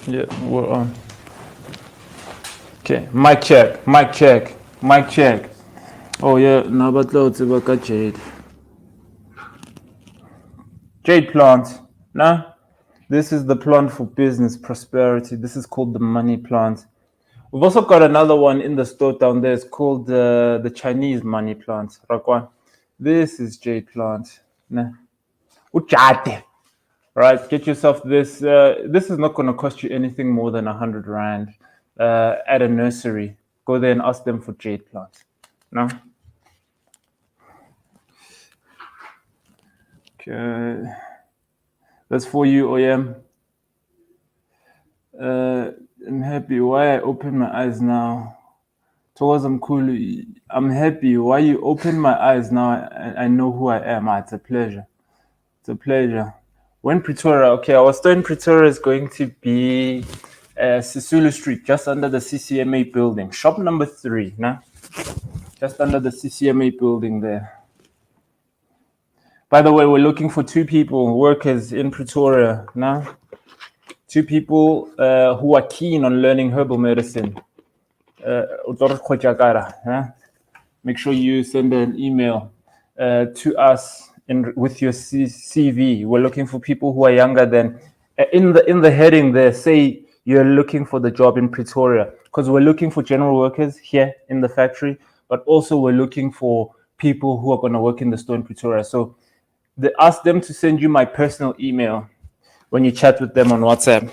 Yeah, we're on. Okay, mic check, mic check, mic check. Oh yeah, nabatla utsiba ka jade. Jade plant. Nah, this is the plant for business prosperity. This is called the money plant. We've also got another one in the store down there. It's called the Chinese money plant. Rakwan. This is jade plant. Nah. Ujate. Right, get yourself this. This is not going to cost you anything more than 100 rand at a nursery. Go there and ask them for jade plants. No? Okay. That's for you, OM. I'm happy. Why I open my eyes now? Towards I'm cool. I'm happy. Why you open my eyes now? I know who I am. It's a pleasure. It's a pleasure. When Pretoria, okay, our store in Pretoria is going to be Sisulu Street, just under the CCMA building. Shop number 3, nah? Just under the CCMA building there. By the way, we're looking for 2 people, workers in Pretoria, nah? 2 people who are keen on learning herbal medicine. Make sure you send an email to us with your CV. We're looking for people who are younger than. In the heading there, say you're looking for the job in Pretoria, because we're looking for general workers here in the factory, but also we're looking for people who are going to work in the store in Pretoria. So ask them to send you my personal email when you chat with them on WhatsApp.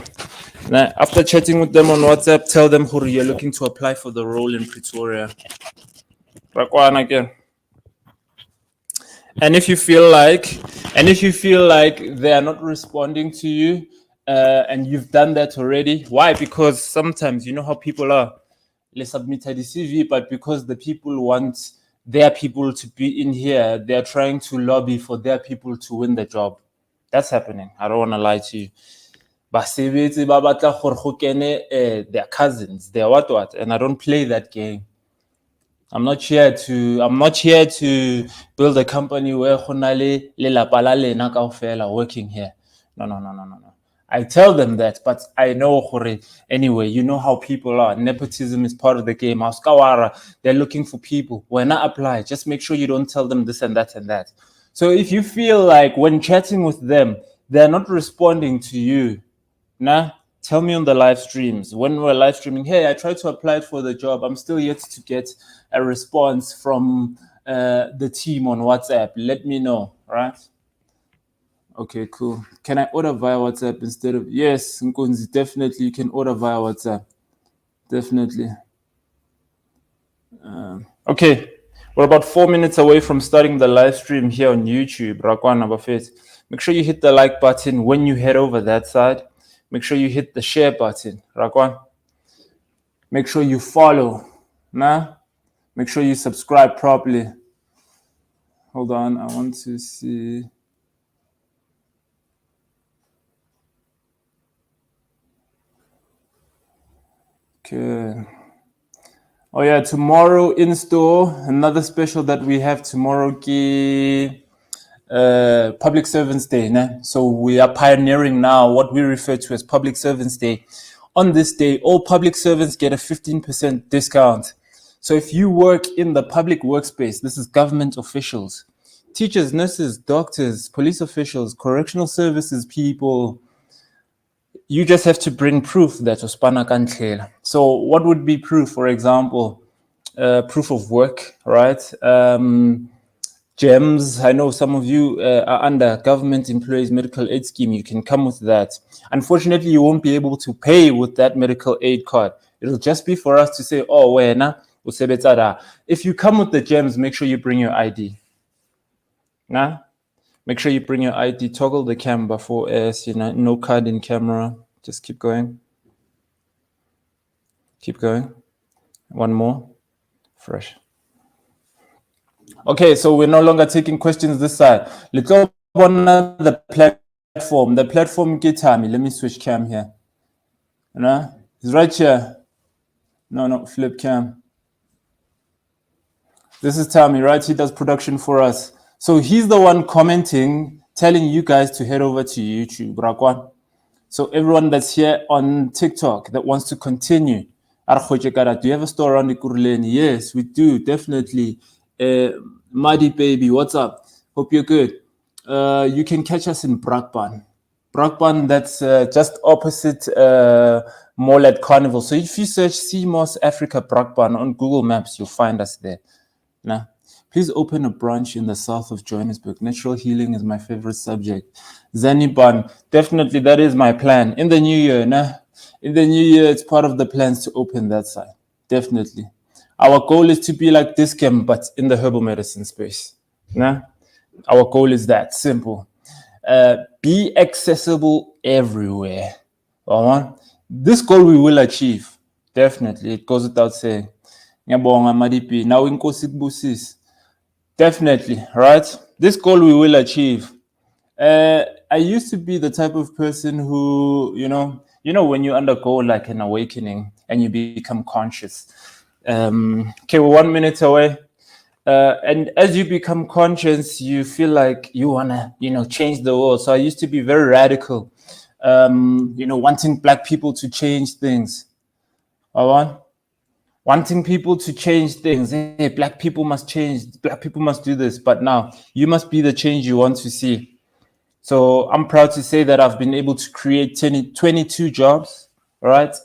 Now, after chatting with them on WhatsApp, tell them who you're looking to apply for the role in Pretoria. Rakwana again. And if you feel like they are not responding to you, and you've done that already, why? Because sometimes you know how people are. They submitted the CV, but because the people want their people to be in here, they are trying to lobby for their people to win the job. That's happening. I don't want to lie to you. Basebetsi ba batla gore go kene their cousins, their what, and I don't play that game. I'm not here to build a company where honale le lapa la lena kaofela working here. No. I tell them that, but I know anyway, you know how people are. Nepotism is part of the game. Auskawara, they're looking for people. When I apply, just make sure you don't tell them this and that and that. So if you feel like when chatting with them, they're not responding to you, nah, tell me on the live streams. When we're live streaming, hey, I tried to apply for the job. I'm still yet to get a response from the team on WhatsApp. Let me know, right? Okay, cool. Can I order via WhatsApp instead of... Yes, Nkunzi, definitely you can order via WhatsApp. Definitely. Okay, we're about 4 minutes away from starting the live stream here on YouTube. Rakwana Bafet. Make sure you hit the like button when you head over that side. Make sure you hit the share button. Rakwan. Make sure you follow. Nah? Make sure you subscribe properly. Hold on, I want to see. Okay. Oh yeah, tomorrow in store, another special that we have tomorrow, Public Servants Day. Né? So we are pioneering now what we refer to as Public Servants Day. On this day, all public servants get a 15% discount. So if you work in the public workspace, this is government officials, teachers, nurses, doctors, police officials, correctional services people, you just have to bring proof that uspana kanhlela. So what would be proof? For example, proof of work, right? GEMS. I know some of you are under government employees medical aid scheme. You can come with that. Unfortunately, you won't be able to pay with that medical aid card. It'll just be for us to say, oh, wena usebetsa da. If you come with the GEMS, make sure you bring your ID. Nah? Make sure you bring your ID. Toggle the camera for us, no card in camera. Just keep going. Keep going. One more. Fresh. Okay, so we're no longer taking questions this side. Let's go on the platform. The platform, get me. Let me switch cam here. No, it's right here. No, flip cam. This is Tammy, right? He does production for us. So he's the one commenting, telling you guys to head over to YouTube. Rakwan. So everyone that's here on TikTok that wants to continue, do you have a store around the Kuruleni? Yes, we do, definitely. Muddy baby, what's up? Hope you're good. You can catch us in Brakpan. Brakpan, that's just opposite Mall at Carnival. So if you search CMOS Africa Brakpan on Google Maps, you'll find us there. Nah. Please open a branch in the south of Johannesburg. Natural healing is my favorite subject. Zaniban, definitely that is my plan. In the new year, nah. In the new year, it's part of the plans to open that side. Definitely. Our goal is to be like Discam, but in the herbal medicine space. Nah. Our goal is that simple. Be accessible everywhere. This goal we will achieve. Definitely. It goes without saying. Ngiyabonga Madipi. Now inkosi kubusise. Definitely, right? This goal we will achieve. I used to be the type of person who, when you undergo like an awakening and you become conscious. Okay, we're 1 minute away. And as you become conscious, you feel like you wanna, change the world. So I used to be very radical, wanting Black people to change things. Wanting people to change things. Hey, Black people must change. Black people must do this. But now you must be the change you want to see. So I'm proud to say that I've been able to create 22 jobs, right,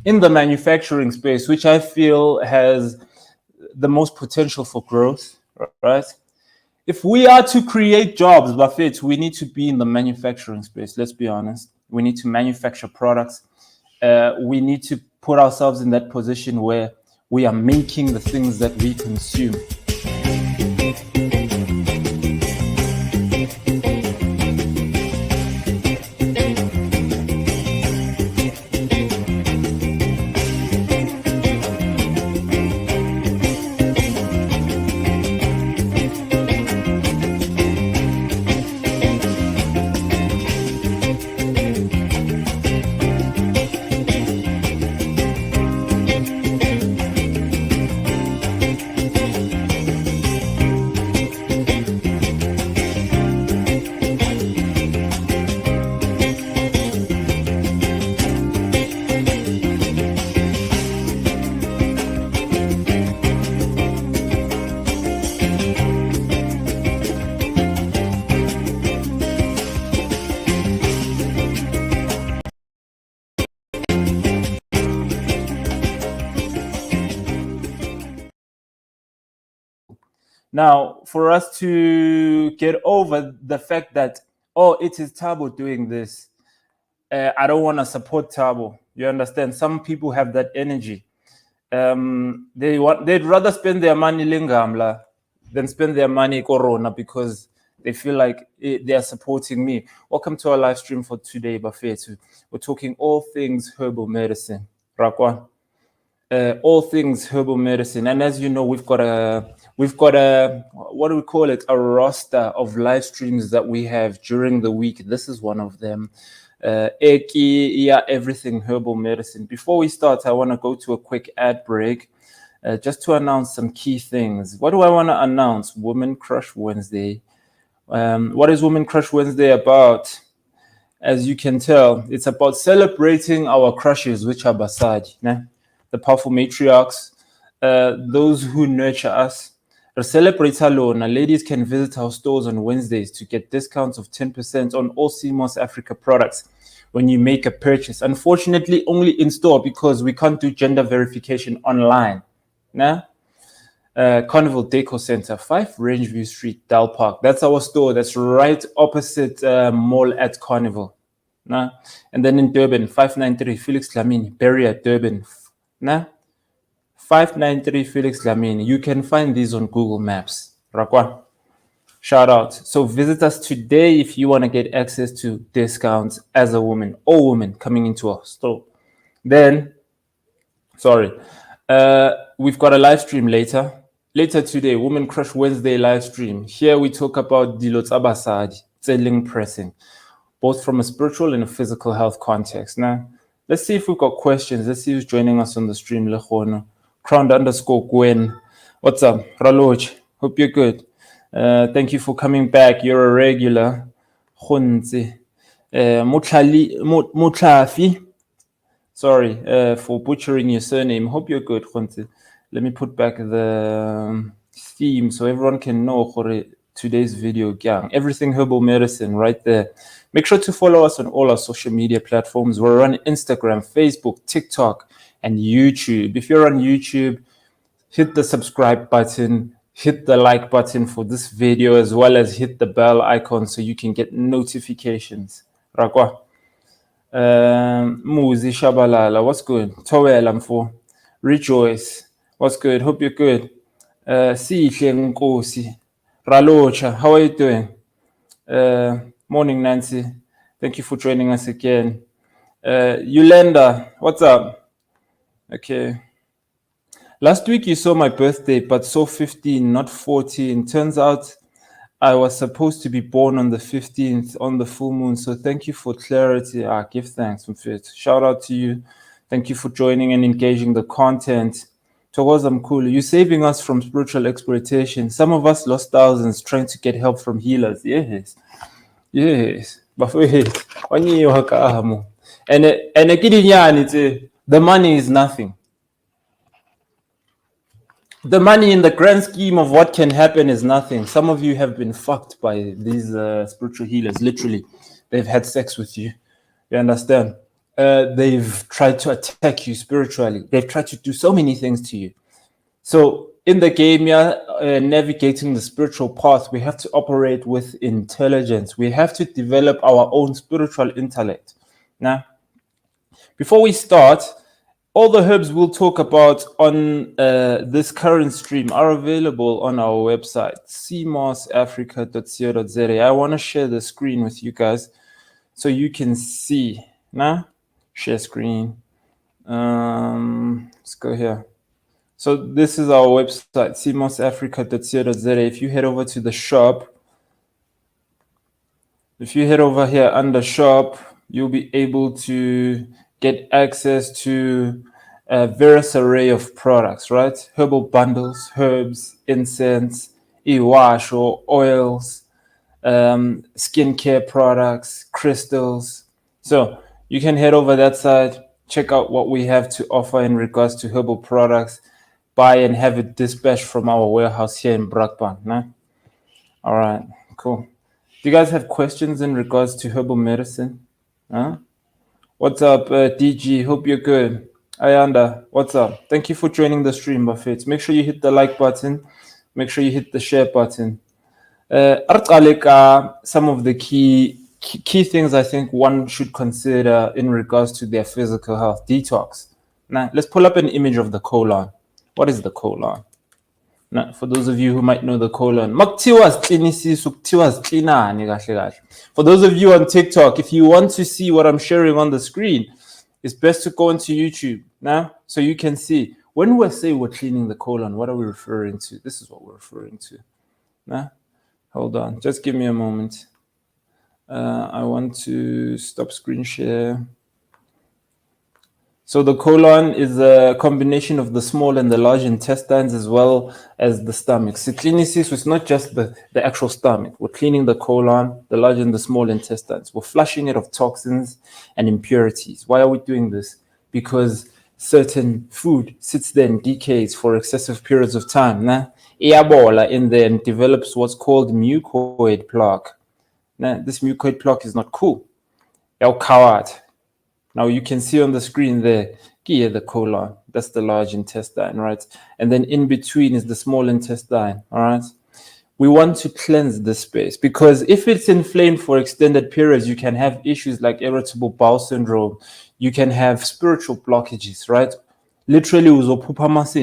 in the manufacturing space, which I feel has the most potential for growth, right? If we are to create jobs, Buffett, we need to be in the manufacturing space. Let's be honest. We need to manufacture products. We need to put ourselves in that position where we are making the things that we consume. Now, for us to get over the fact that, it is Tabo doing this, I don't want to support Tabo. You understand? Some people have that energy. They'd rather spend their money lingamla than spend their money corona because they feel like they are supporting me. Welcome to our live stream for today, Bafetu. We're talking all things herbal medicine. Rakwa. All things herbal medicine, and as you know, we've got a what do we call it, a roster of live streams that we have during the week. This is one of them. Everything herbal medicine. Before we start, I want to go to a quick ad break just to announce some key things. What do I want to announce? Women Crush Wednesday. What is Women Crush Wednesday about? As you can tell, it's about celebrating our crushes, which are Basadi, the powerful matriarchs, those who nurture us. Celebrate alone. Ladies can visit our stores on Wednesdays to get discounts of 10% on all CMOS Africa products when you make a purchase. Unfortunately, only in store because we can't do gender verification online. Carnival Deco Center, 5 Rangeview Street, Dal Park. That's our store. That's right opposite Mall at Carnival. And then in Durban, 593 Felix Dlamini, Berry at Durban. 593 Felix Dlamini. You can find these on Google Maps. Rakwa. Shout out. So visit us today if you want to get access to discounts as a woman or woman coming into our store. Then, we've got a live stream later. Later today, Women Crush Wednesday live stream. Here we talk about Dilot Abasadi, Tseling pressing, both from a spiritual and a physical health context. Now, let's see if we've got questions. Let's see who's joining us on the stream. Crowned_Gwen. What's up? Raloch. Hope you're good. Thank you for coming back. You're a regular. Mutlafi. Sorry for butchering your surname. Hope you're good, Khonte. Let me put back the theme so everyone can know today's video. Everything herbal medicine right there. Make sure to follow us on all our social media platforms. We're on Instagram, Facebook, TikTok, and YouTube. If you're on YouTube, hit the subscribe button, hit the like button for this video, as well as hit the bell icon so you can get notifications. Rakwa. Muzi Shabalala, what's good? Towel, I'm for. Rejoice, what's good? Hope you're good. Sihle Nkosi. Ralocha, how are you doing? Morning, Nancy. Thank you for joining us again. Yolanda, what's up? Okay. Last week you saw my birthday, but saw 15, not 14. Turns out I was supposed to be born on the 15th on the full moon. So thank you for clarity. Give thanks, Mfit. Shout out to you. Thank you for joining and engaging the content. Togozam Kulu, you're saving us from spiritual exploitation. Some of us lost thousands trying to get help from healers. Yes. Yes. Bafowethu, wanyiwa kaamo. And the money is nothing. The money in the grand scheme of what can happen is nothing. Some of you have been fucked by these spiritual healers. Literally, they've had sex with you. You understand? They've tried to attack you spiritually. They've tried to do so many things to you. So in the game, navigating the spiritual path, we have to operate with intelligence. We have to develop our own spiritual intellect. Now, before we start, all the herbs we'll talk about on this current stream are available on our website, cmosafrica.co.za. I want to share the screen with you guys so you can see. Now, share screen. Let's go here. So this is our website, cmosafrica.co.za. If you head over to the shop, if you head over here under shop, you'll be able to get access to a various array of products, right? Herbal bundles, herbs, incense, e-wash or oils, skincare products, crystals. So you can head over that side, check out what we have to offer in regards to herbal products, buy and have it dispatched from our warehouse here in Brakpan. Nah? All right, cool. Do you guys have questions in regards to herbal medicine? Huh? What's up, DG? Hope you're good. Ayanda, what's up? Thank you for joining the stream, Buffett. Make sure you hit the like button. Make sure you hit the share button. Some of the key things I think one should consider in regards to their physical health. Detox. Now, let's pull up an image of the colon. What is the colon? Now, for those of you who might know the colon, for those of you on TikTok, if you want to see what I'm sharing on the screen, it's best to go into YouTube now so you can see. When we say we're cleaning the colon, what are we referring to? This is what we're referring to. Now, hold on, just give me a moment. I want to stop screen share. So the colon is a combination of the small and the large intestines as well as the stomach. So cleansing is not just the actual stomach. We're cleaning the colon, the large and the small intestines. We're flushing it of toxins and impurities. Why are we doing this? Because certain food sits there and decays for excessive periods of time. Iabola in there and develops what's called mucoid plaque. This mucoid plaque is not cool. Now you can see on the screen there, the colon, that's the large intestine, right? And then in between is the small intestine, all right? We want to cleanse this space because if it's inflamed for extended periods, you can have issues like irritable bowel syndrome. You can have spiritual blockages, right? Literally,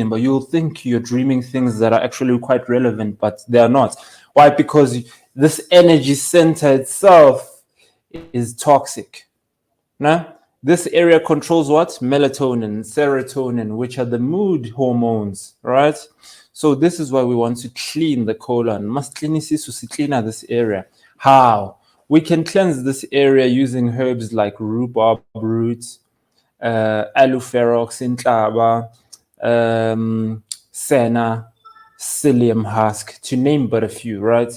but you'll think you're dreaming things that are actually quite relevant, but they are not. Why? Because this energy center itself is toxic. Now, this area controls what? Melatonin, serotonin, which are the mood hormones, right? So this is why we want to clean the colon. Must clean this area. How? We can cleanse this area using herbs like rhubarb roots, alloferox, intlaba, senna, psyllium husk, to name but a few, right?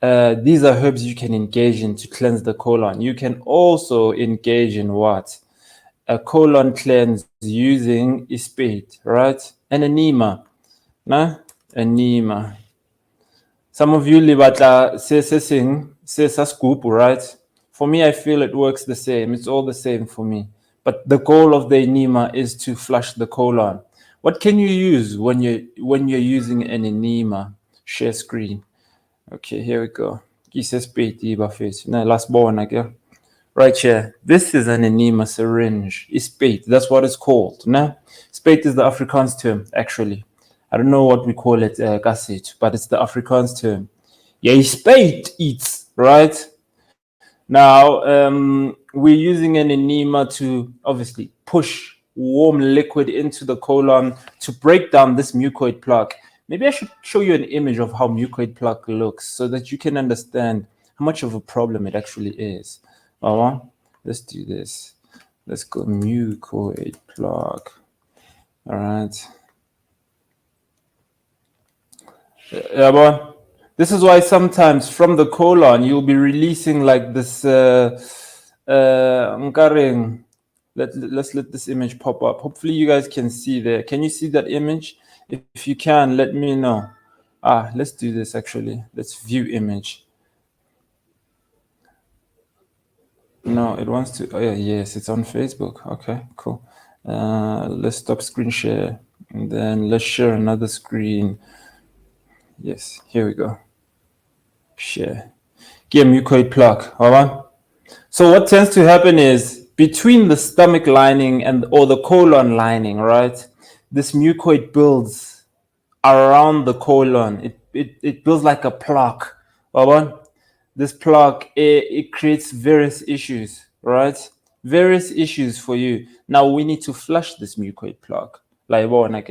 These are herbs you can engage in to cleanse the colon. You can also engage in what? A colon cleanse using ispate, right? And enema, nah? Enema. Some of you libatla say sa scoop, right? For me, I feel it works the same. It's all the same for me. But the goal of the enema is to flush the colon. What can you use when you're using an enema? Share screen. Okay, here we go. Last born, again. Right here. This is an enema syringe. It's spate. That's what it's called. Nah? Spate is the Afrikaans term, actually. I don't know what we call it, gasit, but it's the Afrikaans term. Yeah, spate eats, right? Now, we're using an enema to obviously push warm liquid into the colon to break down this mucoid plaque. Maybe I should show you an image of how mucoid plaque looks so that you can understand how much of a problem it actually is. Let's do this. Let's go mucoid plaque. All right. Yeah, this is why sometimes from the colon you'll be releasing like this. Let's let this image pop up. Hopefully you guys can see there. Can you see that image? If you can, let me know. Let's do this actually. Let's view image. No, it wants to. Oh yeah, yes, it's on Facebook. Okay, cool. Let's stop screen share and then let's share another screen. Yes, here we go. Share. Give mucoid plaque. All right. So what tends to happen is between the stomach lining or the colon lining, right? This mucoid builds around the colon. It builds like a plaque. All right. This plaque it creates various issues, right? Various issues for you. Now we need to flush this mucoid plaque. Like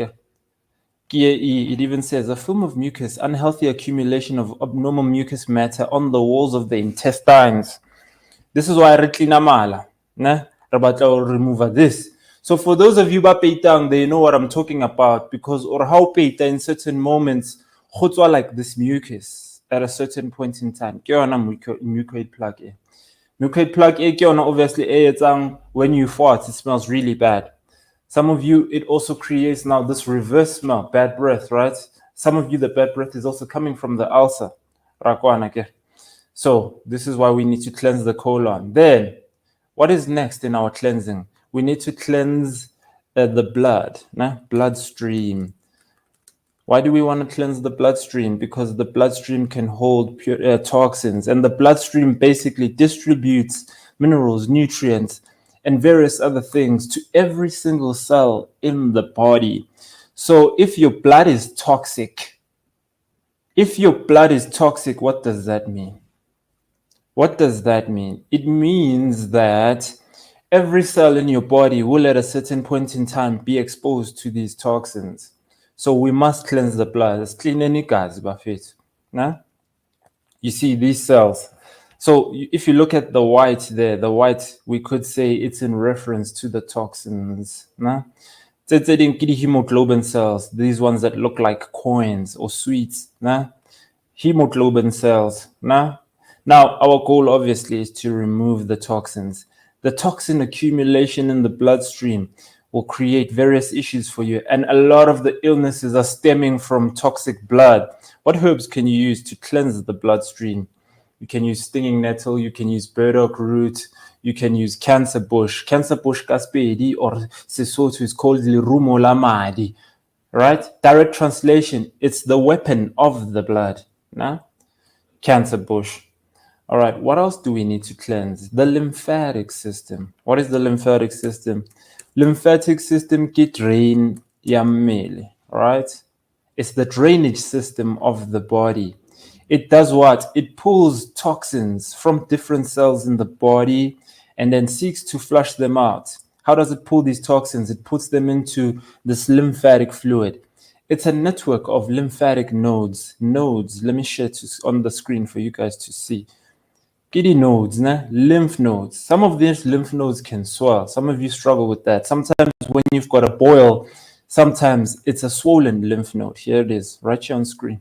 it even says a film of mucus, unhealthy accumulation of abnormal mucus matter on the walls of the intestines. This is why retlinamala, ne? Rabatla remove this. So for those of you ba peitang, they know what I'm talking about because or how peita in certain moments, khotwa like this mucus at a certain point in time. Ke yona mucoid plaque. Mucoid plaque ke yona obviously when you fart, it smells really bad. Some of you, it also creates now this reverse smell, bad breath, right? Some of you, the bad breath is also coming from the ulcer. So this is why we need to cleanse the colon. Then, what is next in our cleansing? We need to cleanse the blood, bloodstream. Why do we want to cleanse the bloodstream? Because the bloodstream can hold toxins, and the bloodstream basically distributes minerals, nutrients, and various other things to every single cell in the body. So if your blood is toxic, what does that mean? What does that mean? It means that every cell in your body will at a certain point in time be exposed to these toxins. So we must cleanse the blood. It's clean any gas, Buffett. You see these cells. So if you look at the white there, the white, we could say it's in reference to the toxins. Hemoglobin cells, these ones that look like coins or sweets. Hemoglobin cells. Now, our goal obviously is to remove the toxins. The toxin accumulation in the bloodstream will create various issues for you. And a lot of the illnesses are stemming from toxic blood. What herbs can you use to cleanse the bloodstream? You can use stinging nettle, you can use burdock root, you can use cancer bush. Cancer bush kaspedi or Sesotho is called lirumo lamadi. Right? Direct translation, it's the weapon of the blood. Cancer bush. All right, what else do we need to cleanse? The lymphatic system. What is the lymphatic system? Lymphatic system ke drain ya mmele, right? It's the drainage system of the body. It does what? It pulls toxins from different cells in the body and then seeks to flush them out. How does it pull these toxins? It puts them into this lymphatic fluid. It's a network of lymphatic nodes. Let me share on the screen for you guys to see. Kidney nodes, lymph nodes. Some of these lymph nodes can swell. Some of you struggle with that. Sometimes when you've got a boil, sometimes it's a swollen lymph node. Here it is, right here on screen.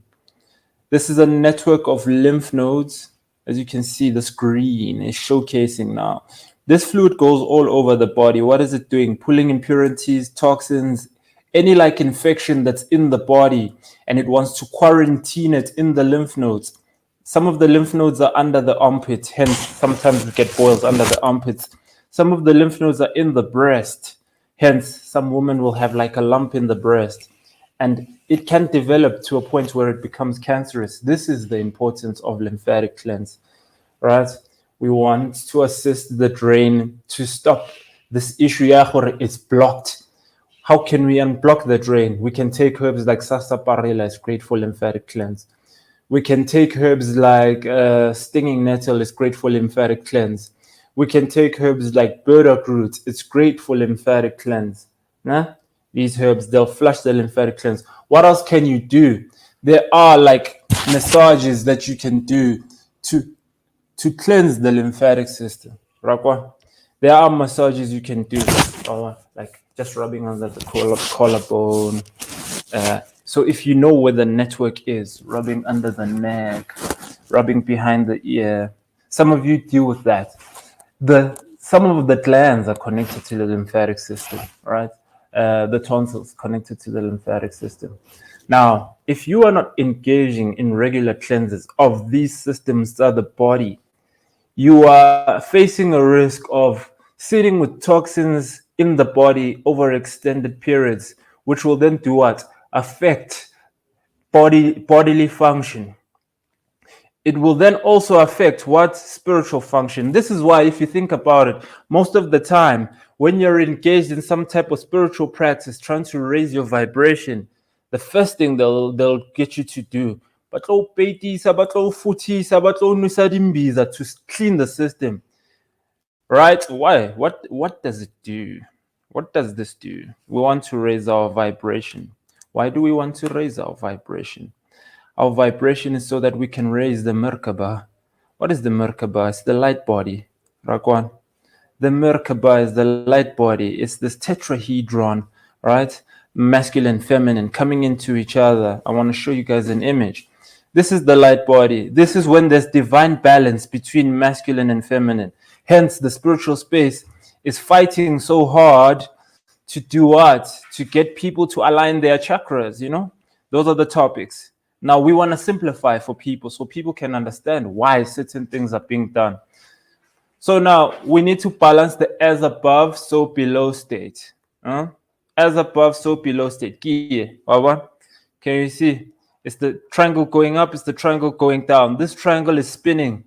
This is a network of lymph nodes. As you can see, this green is showcasing now. This fluid goes all over the body. What is it doing? Pulling impurities, toxins, any like infection that's in the body, and it wants to quarantine it in the lymph nodes. Some of the lymph nodes are under the armpit, hence sometimes we get boils under the armpits. Some of the lymph nodes are in the breast, hence some women will have like a lump in the breast, and it can develop to a point where it becomes cancerous. This is the importance of lymphatic cleanse, right? We want to assist the drain to stop this issue. It's blocked. How can we unblock the drain? We can take herbs like sarsaparilla, it's great for lymphatic cleanse. We can take herbs like stinging nettle, it's great for lymphatic cleanse. We can take herbs like burdock root, it's great for lymphatic cleanse. Nah? These herbs, they'll flush the lymphatic cleanse. What else can you do? There are like massages that you can do to cleanse the lymphatic system. Rakwa? There are massages you can do, like just rubbing under the collarbone. So if you know where the network is, rubbing under the neck, rubbing behind the ear, some of you deal with that. Some of the glands are connected to the lymphatic system, right? The tonsils connected to the lymphatic system. Now, if you are not engaging in regular cleanses of these systems of the body, you are facing a risk of sitting with toxins in the body over extended periods, which will then do what? Affect bodily function. It will then also affect what? Spiritual function. This is why, if you think about it, most of the time, when you're engaged in some type of spiritual practice, trying to raise your vibration, the first thing they'll get you to do, to clean the system. Right? Why? What does it do? What does this do? We want to raise our vibration. Why do we want to raise our vibration? Our vibration is so that we can raise the Merkaba. What is the Merkaba? It's the light body. Rakwan. The Merkaba is the light body. It's this tetrahedron, right? Masculine, feminine, coming into each other. I want to show you guys an image. This is the light body. This is when there's divine balance between masculine and feminine. Hence, the spiritual space is fighting so hard to do what? To get people to align their chakras, Those are the topics. Now, we want to simplify for people so people can understand why certain things are being done. So now, we need to balance the as above, so below state. As above, so below state. Can you see? It's the triangle going up, it's the triangle going down. This triangle is spinning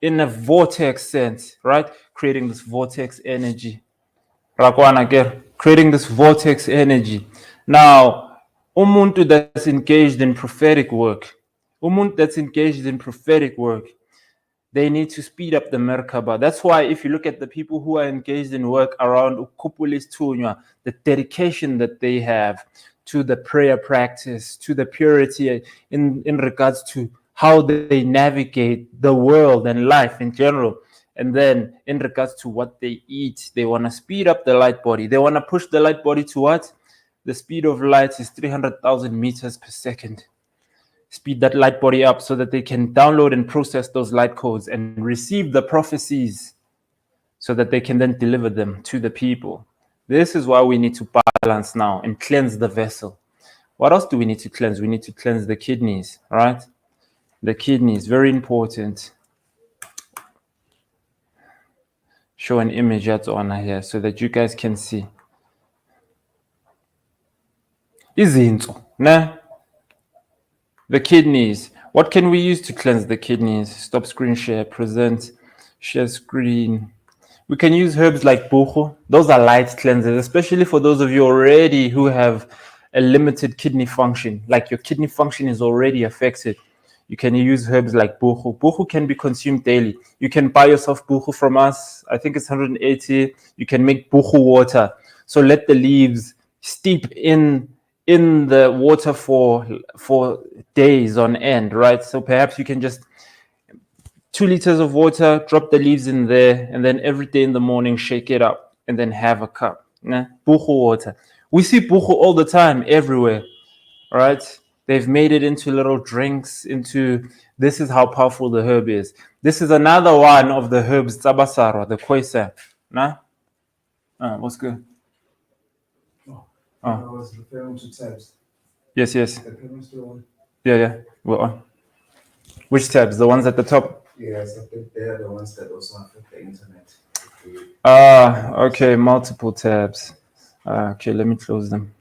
in a vortex sense, right? Creating this vortex energy. Creating this vortex energy. Now, umuntu that's engaged in prophetic work, they need to speed up the Merkaba. That's why if you look at the people who are engaged in work around Ukupulis Tunya, the dedication that they have to the prayer practice, to the purity in regards to how they navigate the world and life in general. And then in regards to what they eat, they want to speed up the light body. They want to push the light body to what? The speed of light is 300,000 meters per second. Speed that light body up so that they can download and process those light codes and receive the prophecies so that they can then deliver them to the people. This is why we need to balance now and cleanse the vessel. What else do we need to cleanse? We need to cleanse the kidneys, right? The kidneys, very important. Show an image that's on here so that you guys can see. Izinto, ne? The kidneys. What can we use to cleanse the kidneys? Stop screen share, present, share screen. We can use herbs like bucho. Those are light cleansers, especially for those of you already who have a limited kidney function, like your kidney function is already affected. You can use herbs like bucho. Bucho can be consumed daily. You can buy yourself bucho from us. I think it's 180. You can make bucho water. So let the leaves steep in the water for days on end, right? So perhaps you can just 2 liters of water, drop the leaves in there, and then every day in the morning, shake it up, and then have a cup. Bucho water. We see bucho all the time, everywhere, right? They've made it into little drinks, this is how powerful the herb is. This is another one of the herbs, Tsabasara, the Khoisan. Nah? What's good? I was referring to tabs. Yes. The payment still on? Yeah. We're on. Which tabs? The ones at the top? Yes, I think they're the ones that also affect the internet. Okay, multiple tabs. Okay, let me close them.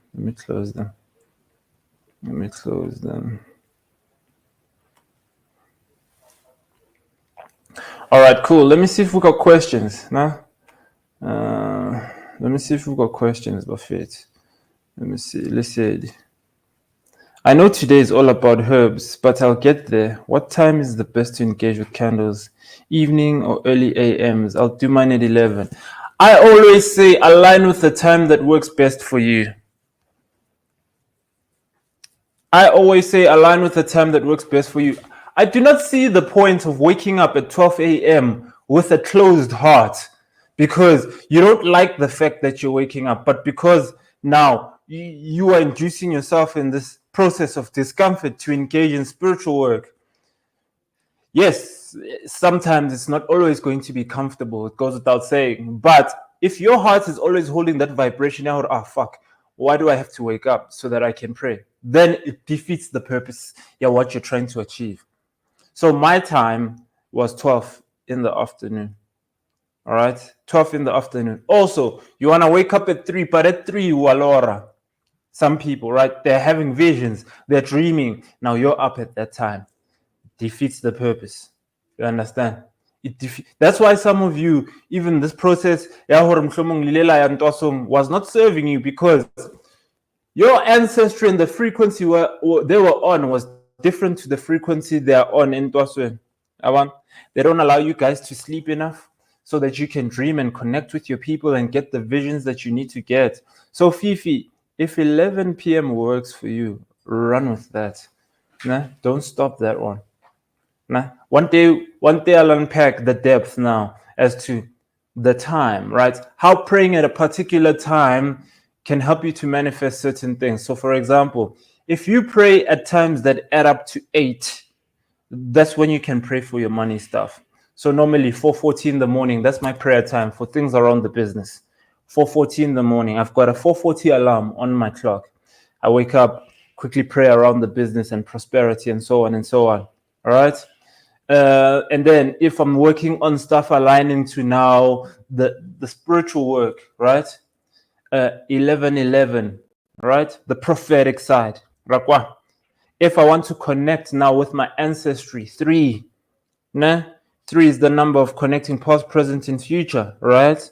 All right, cool. Let me see if we got questions. Nah? Let me see if we've got questions, Buffett. Let me see. Let's see. I know today is all about herbs, but I'll get there. What time is the best to engage with candles? Evening or early AMs? I'll do mine at 11. I always say align with the time that works best for you. I do not see the point of waking up at 12 a.m. with a closed heart because you don't like the fact that you're waking up, but because now you are inducing yourself in this process of discomfort to engage in spiritual work. Yes, sometimes it's not always going to be comfortable. It goes without saying. But if your heart is always holding that vibration out, fuck, why do I have to wake up so that I can pray? Then it defeats the purpose, what you're trying to achieve. So my time was 12 in the afternoon. All right, 12 in the afternoon. Also, you want to wake up at 3, but at 3, walora. Some people, right, they're having visions, they're dreaming. Now you're up at that time. Defeats the purpose. You understand? That's why some of you, even this process, was not serving you because your ancestry and the frequency they were on was different to the frequency they are on in Twaswen. They don't allow you guys to sleep enough so that you can dream and connect with your people and get the visions that you need to get. So Fifi, if 11 p.m. works for you, run with that. Nah, don't stop that one. Nah, one day I'll unpack the depth now as to the time, right? How praying at a particular time can help you to manifest certain things. So for example, if you pray at times that add up to 8, that's when you can pray for your money stuff. So normally 4:40 in the morning, that's my prayer time for things around the business. 4:40 in the morning, I've got a 4:40 alarm on my clock. I wake up, quickly pray around the business and prosperity and so on and so on. All right. And then if I'm working on stuff aligning to now the spiritual work, right? 11:11, right? The prophetic side. Rakwa. If I want to connect now with my ancestry, 3, nah? 3 is the number of connecting past, present, and future, right?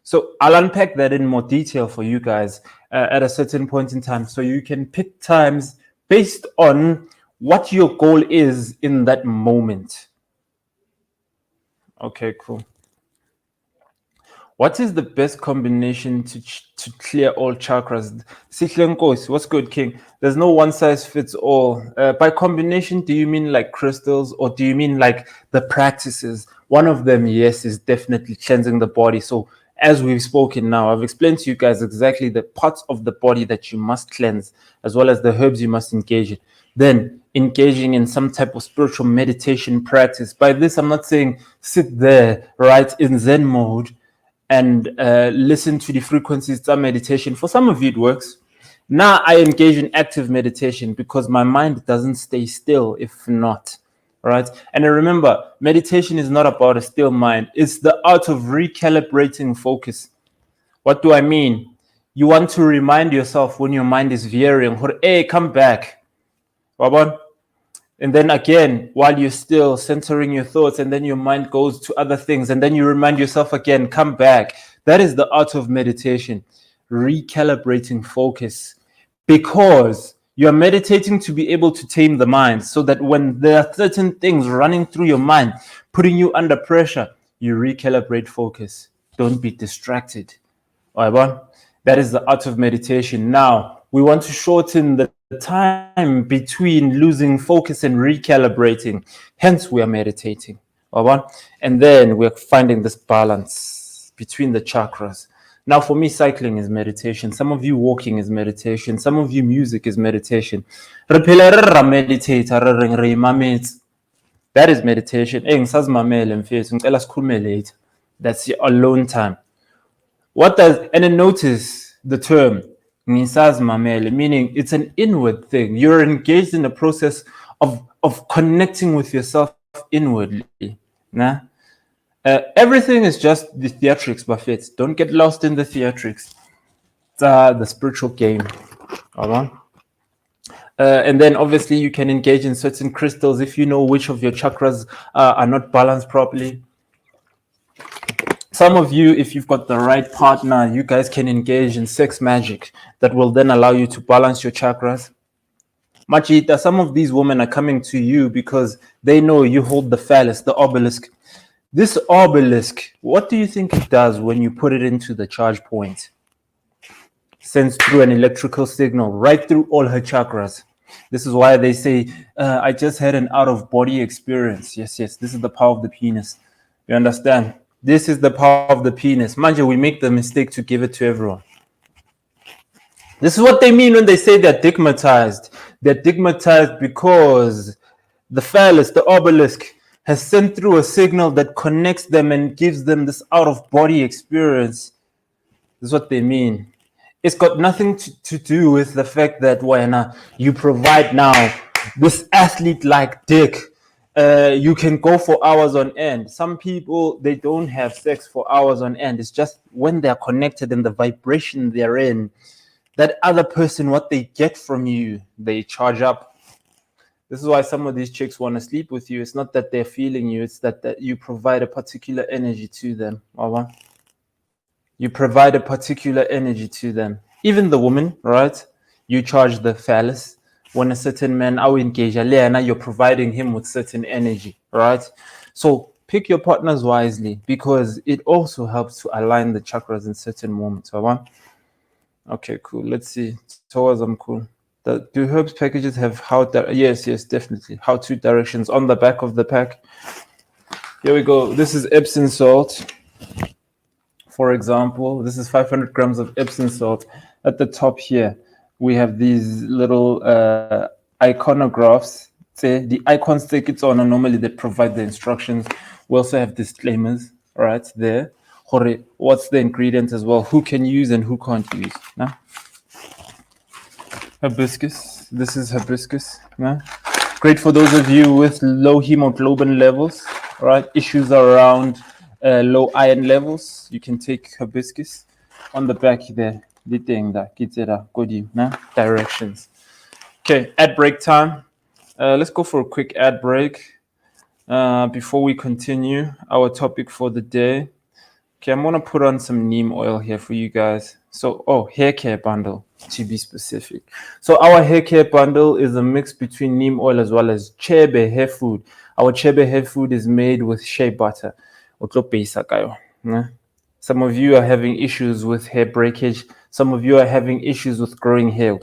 So I'll unpack that in more detail for you guys at a certain point in time, so you can pick times based on what your goal is in that moment. Okay, cool. What is the best combination to clear all chakras? Siklenkos, what's good, King? There's no one size fits all. By combination, do you mean like crystals or do you mean like the practices? One of them, yes, is definitely cleansing the body. So as we've spoken now, I've explained to you guys exactly the parts of the body that you must cleanse, as well as the herbs you must engage in. Then engaging in some type of spiritual meditation practice. By this, I'm not saying sit there, right, in Zen mode and listen to the frequencies of meditation. For some of you, it works. Now I engage in active meditation because my mind doesn't stay still if not. Right? And remember, meditation is not about a still mind. It's the art of recalibrating focus. What do I mean? You want to remind yourself when your mind is veering, hey, come back. And then again, while you're still centering your thoughts, and then your mind goes to other things, and then you remind yourself again, come back. That is the art of meditation, recalibrating focus. Because you're meditating to be able to tame the mind, so that when there are certain things running through your mind, putting you under pressure, you recalibrate focus. Don't be distracted. That is the art of meditation. Now, we want to shorten the time between losing focus and recalibrating. Hence, we are meditating. And then we're finding this balance between the chakras. Now, for me, cycling is meditation. Some of you walking is meditation. Some of you music is meditation. Re phela re ra meditator, re reng re imametse. That is meditation. Ngisazimamele mfethu, ngicela sikhulume later. That's your alone time. What does, and then notice the term ngisazimamele, meaning it's an inward thing. You're engaged in the process of connecting with yourself inwardly. Nah? Everything is just the theatrics, Buffett. Don't get lost in the theatrics. It's the spiritual game. All right? And then obviously you can engage in certain crystals if you know which of your chakras are not balanced properly. Some of you, if you've got the right partner, you guys can engage in sex magic that will then allow you to balance your chakras. Machita, some of these women are coming to you because they know you hold the phallus, the obelisk. This obelisk, what do you think it does when you put it into the charge point? Sends through an electrical signal right through all her chakras. This is why they say, I just had an out-of-body experience. Yes, this is the power of the penis. You understand? This is the power of the penis. Manja, we make the mistake to give it to everyone. This is what they mean when they say they're digmatized. They're digmatized because the phallus, the obelisk, has sent through a signal that connects them and gives them this out-of-body experience. This is what they mean. It's got nothing to do with the fact that when you provide now this athlete-like dick, you can go for hours on end. Some people, they don't have sex for hours on end. It's just when they're connected and the vibration they're in, that other person, what they get from you, they charge up. This is why some of these chicks want to sleep with you. It's not that they're feeling you. It's that you provide a particular energy to them. You provide a particular energy to them. Even the woman, right? You charge the phallus. When a certain man, you're providing him with certain energy, right? So pick your partners wisely because it also helps to align the chakras in certain moments. Okay, cool. Let's see. Towards I'm cool. Do herbs packages have yes, definitely. How-to directions on the back of the pack. Here we go. This is Epsom salt. For example, this is 500 grams of Epsom salt. At the top here, we have these little iconographs. The icons take it on, and normally they provide the instructions. We also have disclaimers right there. What's the ingredient as well? Who can use and who can't use? Nah? Hibiscus. This is hibiscus. Nah? Great for those of you with low hemoglobin levels, right? Issues around low iron levels. You can take hibiscus. On the back there, directions. Okay, ad break time. Let's go for a quick ad break before we continue our topic for the day. Okay, I'm gonna put on some neem oil here for you guys. So, hair care bundle to be specific. So our hair care bundle is a mix between neem oil as well as chebe hair food. Our chebe hair food is made with shea butter. Some of you are having issues with hair breakage. Some of you are having issues with growing hair,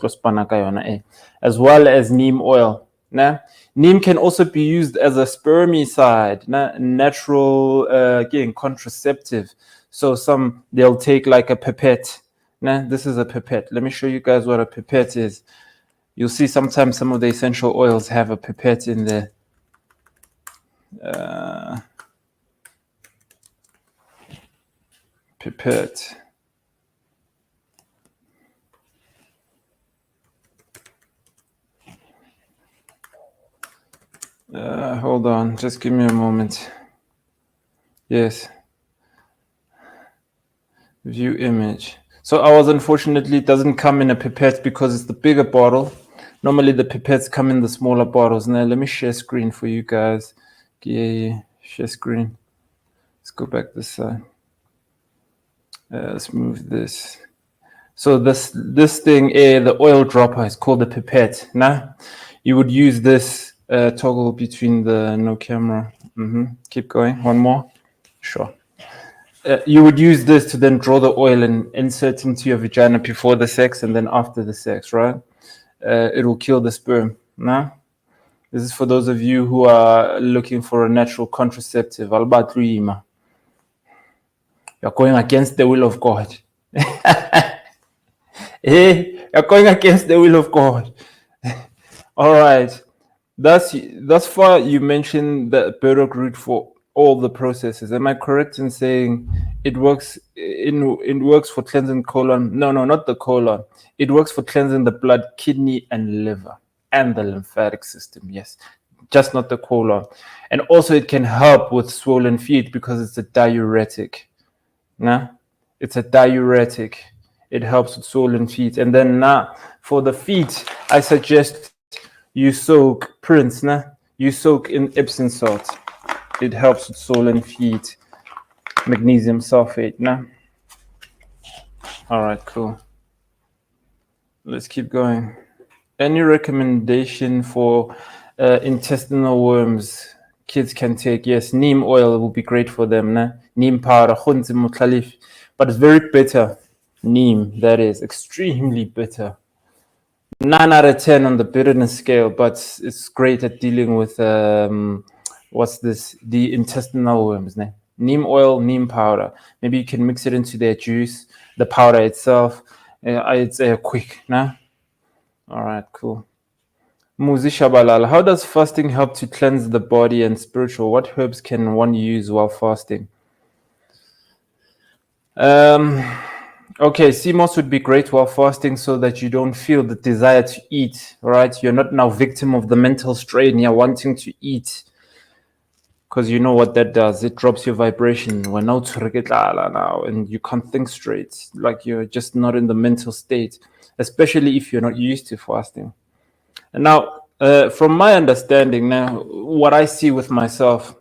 as well as neem oil. Neem can also be used as a spermicide, natural again contraceptive. So they'll take like a pipette. This is a pipette. Let me show you guys what a pipette is. You'll see sometimes some of the essential oils have a pipette in there. Pipette. Hold on, just give me a moment. Yes. View image. So ours, unfortunately, doesn't come in a pipette because it's the bigger bottle. Normally the pipettes come in the smaller bottles. Now let me share screen for you guys. Yeah, share screen. Let's go back this side. Let's move this. So this thing, the oil dropper, is called a pipette. Now you would use this toggle between the no camera. Keep going. One more. Sure. You would use this to then draw the oil and insert into your vagina before the sex and then after the sex, right? It will kill the sperm. Nah? This is for those of you who are looking for a natural contraceptive. You're going against the will of God. Hey, you're going against the will of God. All right. Thus far, you mentioned the burdock root for all the processes. Am I correct in saying it works for cleansing colon? No, no, not the colon. It works for cleansing the blood, kidney, and liver, and the lymphatic system. Yes, just not the colon. And also, it can help with swollen feet because it's a diuretic. Nah, it's a diuretic. It helps with swollen feet. And then now for the feet, I suggest you soak Prince, nah? You soak in Epsom salt. It helps with swollen feet. Magnesium sulfate, nah? All right, cool. Let's keep going. Any recommendation for intestinal worms kids can take? Yes, neem oil will be great for them, nah? Neem powder, but it's very bitter. Neem, that is extremely bitter. 9 out of 10 on the bitterness scale, but it's great at dealing with what's this? The intestinal worms. Ne? Neem oil, neem powder. Maybe you can mix it into their juice, the powder itself. It's quick. Nah? All right, cool. Muzi Shabalala, how does fasting help to cleanse the body and spiritual? What herbs can one use while fasting? Okay, CMOS would be great while fasting so that you don't feel the desire to eat, right? You're not now victim of the mental strain. You're wanting to eat because you know what that does. It drops your vibration. We're now now and you can't think straight. Like you're just not in the mental state, especially if you're not used to fasting. And now, from my understanding now, what I see with myself,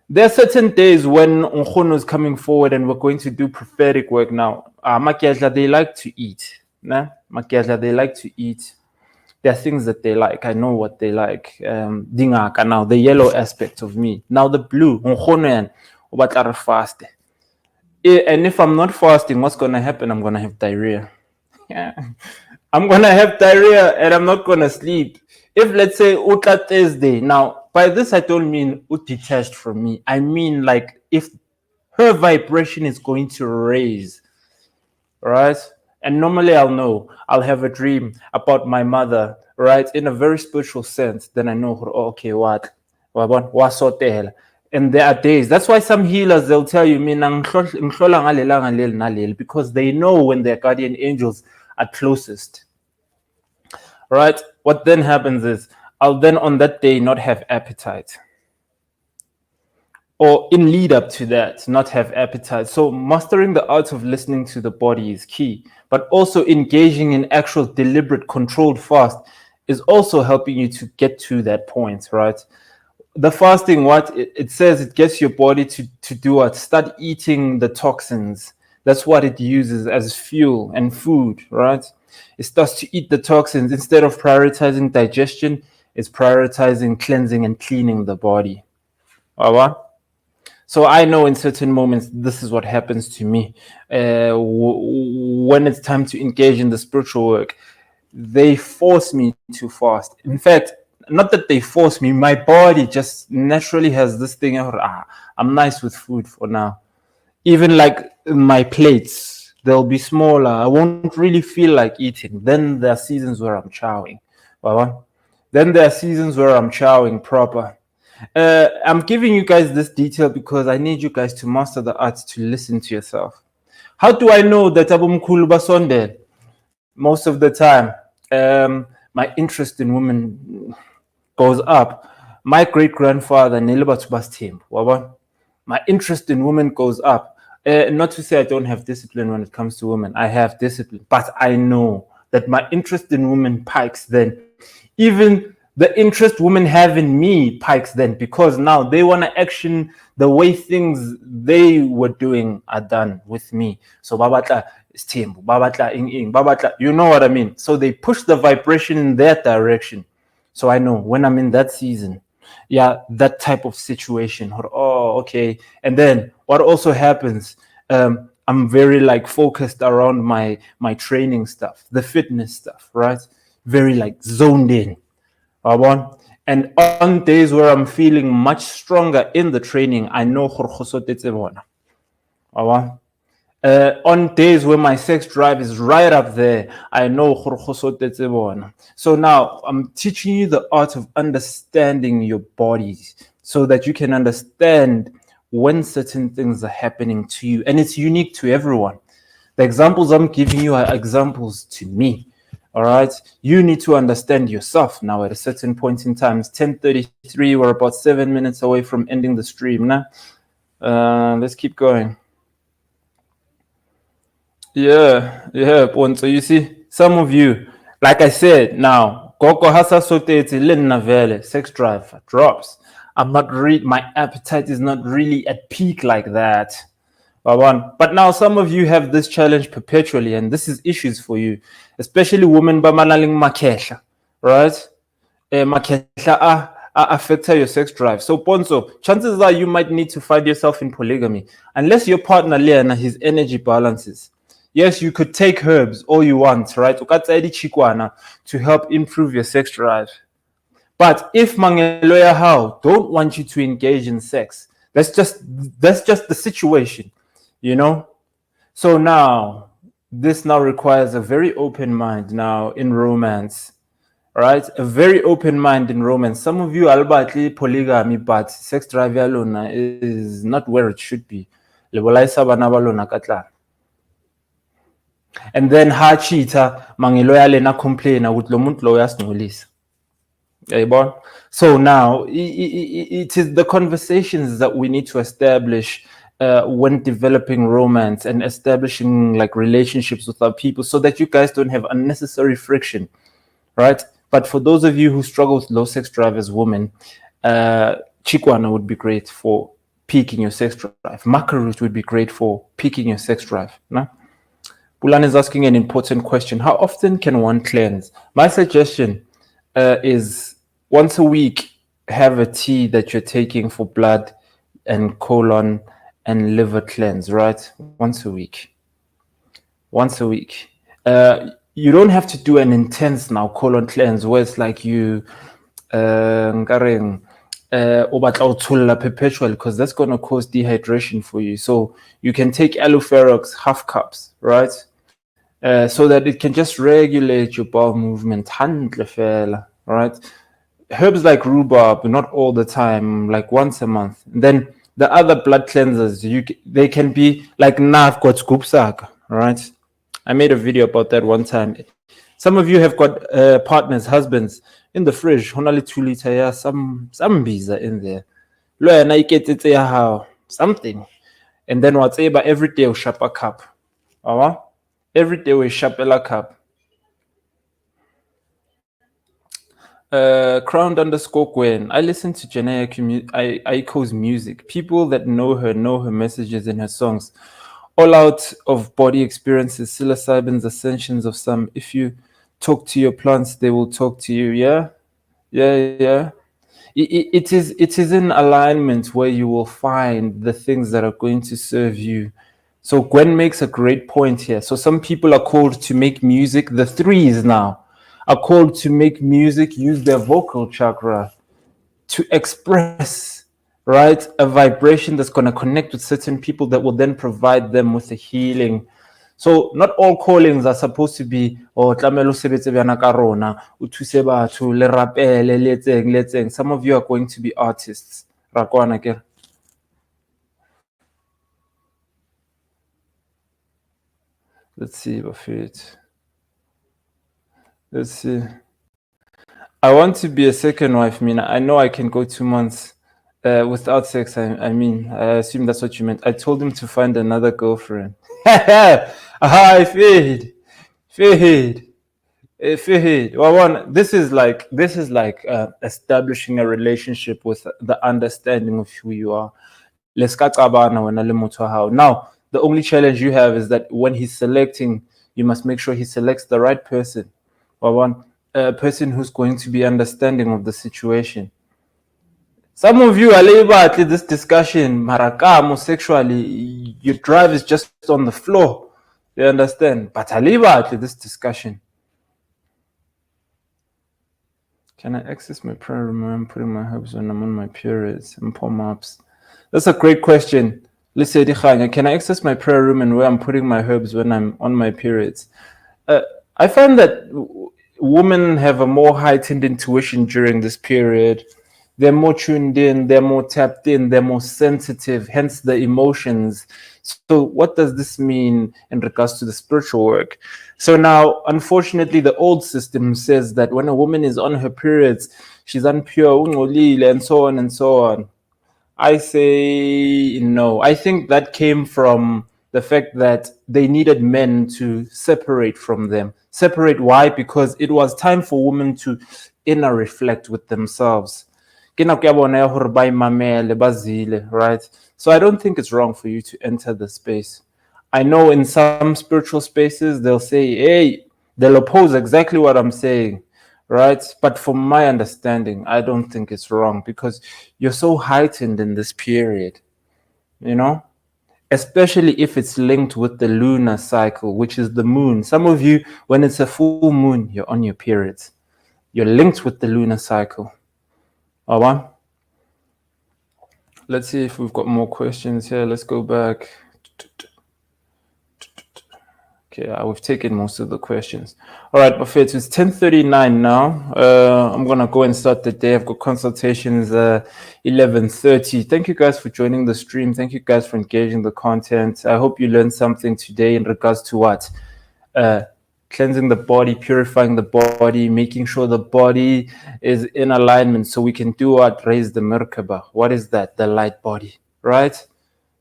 there are certain days when Nkhono is coming forward and we're going to do prophetic work now. Makiadla, they like to eat. Nah? Makiadla, they like to eat. There are things that they like. I know what they like. Dingaka now, the yellow aspect of me. Now the blue, Nkhono and fast. And if I'm not fasting, what's going to happen? I'm going to have diarrhea. Yeah. I'm going to have diarrhea and I'm not going to sleep. If let's say Uta Thursday, now by this I don't mean detached from me. I mean like if her vibration is going to raise, right? And normally I'll know, I'll have a dream about my mother, right? In a very spiritual sense. Then I know, oh, okay, what? And there are days. That's why some healers they'll tell you, because they know when their guardian angels are closest. Right? What then happens is I'll then on that day not have appetite. Or in lead up to that, not have appetite. So mastering the art of listening to the body is key, but also engaging in actual deliberate controlled fast is also helping you to get to that point, right? The fasting, what it says, it gets your body to do what? Start eating the toxins. That's what it uses as fuel and food, right? It starts to eat the toxins. Instead of prioritizing digestion, it's prioritizing cleansing and cleaning the body. So I know in certain moments, this is what happens to me. When it's time to engage in the spiritual work, they force me to fast. In fact, not that they force me, my body just naturally has this thing of, I'm nice with food for now. Even like my plates, they'll be smaller. I won't really feel like eating. Then there are seasons where I'm chowing. Then there are seasons where I'm chowing proper. I'm giving you guys this detail because I need you guys to master the art to listen to yourself. How do I know that Abumkulu Basonde? Most of the time, my interest in women goes up. My great grandfather, my interest in women goes up. Not to say I don't have discipline when it comes to women. I have discipline, but I know that my interest in women pikes then. Even the interest women have in me pikes then, because now they want to action the way things they were doing are done with me. So babatla istimbu, babatla ing, babatla, you know what I mean? So they push the vibration in that direction. So I know when I'm in that season, yeah, that type of situation. Oh, okay. And then what also happens, I'm very like focused around my training stuff, the fitness stuff, right? Very like zoned in. And on days where I'm feeling much stronger in the training, I know On days where my sex drive is right up there, I know. So now I'm teaching you the art of understanding your bodies so that you can understand when certain things are happening to you. And it's unique to everyone. The examples I'm giving you are examples to me. All right. You need to understand yourself now at a certain point in time. It's 10:33. We're about 7 minutes away from ending the stream. Now, let's keep going. Yeah, Ponzo. You see, some of you, like I said, now, Koko Hasa Soteti Linnavele, sex drive drops. My appetite is not really at peak like that. But now some of you have this challenge perpetually, and this is issues for you, especially women bamalaling makesha, right? Makesha affect your sex drive. So Ponzo, chances are you might need to find yourself in polygamy, unless your partner Leana his energy balances. Yes, you could take herbs all you want, right? To help improve your sex drive. But if Mangeloya How don't want you to engage in sex, that's just the situation, you know. So now this now requires a very open mind now in romance, right? A very open mind in romance. Some of you are albatly polygamy, but sex drive alone is not where it should be. And then ha cheater mangeloya lena complain ukuthi lo muntu lo uyasingcolisa. So now it is the conversations that we need to establish when developing romance and establishing like relationships with our people, so that you guys don't have unnecessary friction, right? But for those of you who struggle with low sex drive as women, Chikwana would be great for peaking your sex drive. Macaroot would be great for peaking your sex drive. No? Bulan is asking an important question. How often can one cleanse? My suggestion is once a week, have a tea that you're taking for blood and colon and liver cleanse, right? Once a week. Once a week. You don't have to do an intense now colon cleanse where it's like you perpetual, because that's going to cause dehydration for you. So you can take alloferox half cups, right? So that it can just regulate your bowel movement, right? Herbs like rhubarb, not all the time, like once a month. And then the other blood cleansers, they can be like Navgot Gupsak, right? I made a video about that one time. Some of you have got partners, husbands in the fridge. Honali 2 liter, yeah, some biza in there. Something. And then what's about every day we shop a cup. Every day we shop a cup. Crowned underscore Gwen. I listen to Janaea Aiko's music. People that know her messages in her songs. All out of body experiences, psilocybin's ascensions of some. If you talk to your plants, they will talk to you. Yeah. It is in alignment where you will find the things that are going to serve you. So Gwen makes a great point here. So some people are called to make music. The threes now are called to make music, use their vocal chakra to express, right, a vibration that's going to connect with certain people that will then provide them with a healing. So not all callings are supposed to be tlamelo sebetse bjana ka rona o thuse batho le rapele le etseng. Some of you are going to be artists. Rakwana ke. Let's see, Buffett. Let's see. I want to be a second wife, Mina. I know I can go 2 months without sex. I mean, I assume that's what you meant. I told him to find another girlfriend. Hi, Fahid. Well, this is like establishing a relationship with the understanding of who you are. Now, the only challenge you have is that when he's selecting, you must make sure he selects the right person. A person who's going to be understanding of the situation. Some of you are labor at this discussion, marakamo sexually, your drive is just on the floor. You understand? But I labor at this discussion. Can I access my prayer room when I'm putting my herbs when I'm on my periods and palm ups? That's a great question. Let's say, can I access my prayer room and where I'm putting my herbs when I'm on my periods? Uh, I find that women have a more heightened intuition during this period. They're more tuned in, they're more tapped in, they're more sensitive, hence the emotions. So, what does this mean in regards to the spiritual work? So, now, unfortunately, the old system says that when a woman is on her periods, she's unpure, and so on and so on. I say no. I think that came from the fact that they needed men to separate from them. Separate why? Because it was time for women to inner reflect with themselves. Ke nako ya bona ya hore ba imamele, ba zile, right? So I don't think it's wrong for you to enter the space. I know in some spiritual spaces they'll say, hey, they'll oppose exactly what I'm saying, right? But from my understanding, I don't think it's wrong because you're so heightened in this period, you know, especially if it's linked with the lunar cycle, which is the moon. Some of you, when it's a full moon, you're on your periods. You're linked with the lunar cycle. Awa? Let's see if we've got more questions here. Let's go back. Okay, we've taken most of the questions. All right, Buffet, it's 10:39 now. I'm going to go and start the day. I've got consultations 11:30. Thank you guys for joining the stream. Thank you guys for engaging the content. I hope you learned something today in regards to what? Cleansing the body, purifying the body, making sure the body is in alignment so we can do what? Raise the Merkaba. What is that? The light body, right?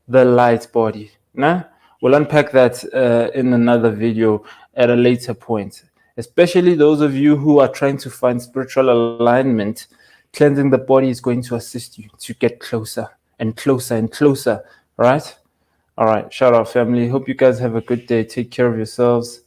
The light body. Nah? We'll unpack that in another video at a later point. Especially those of you who are trying to find spiritual alignment, cleansing the body is going to assist you to get closer and closer and closer, right? All right, shout out family. Hope you guys have a good day. Take care of yourselves.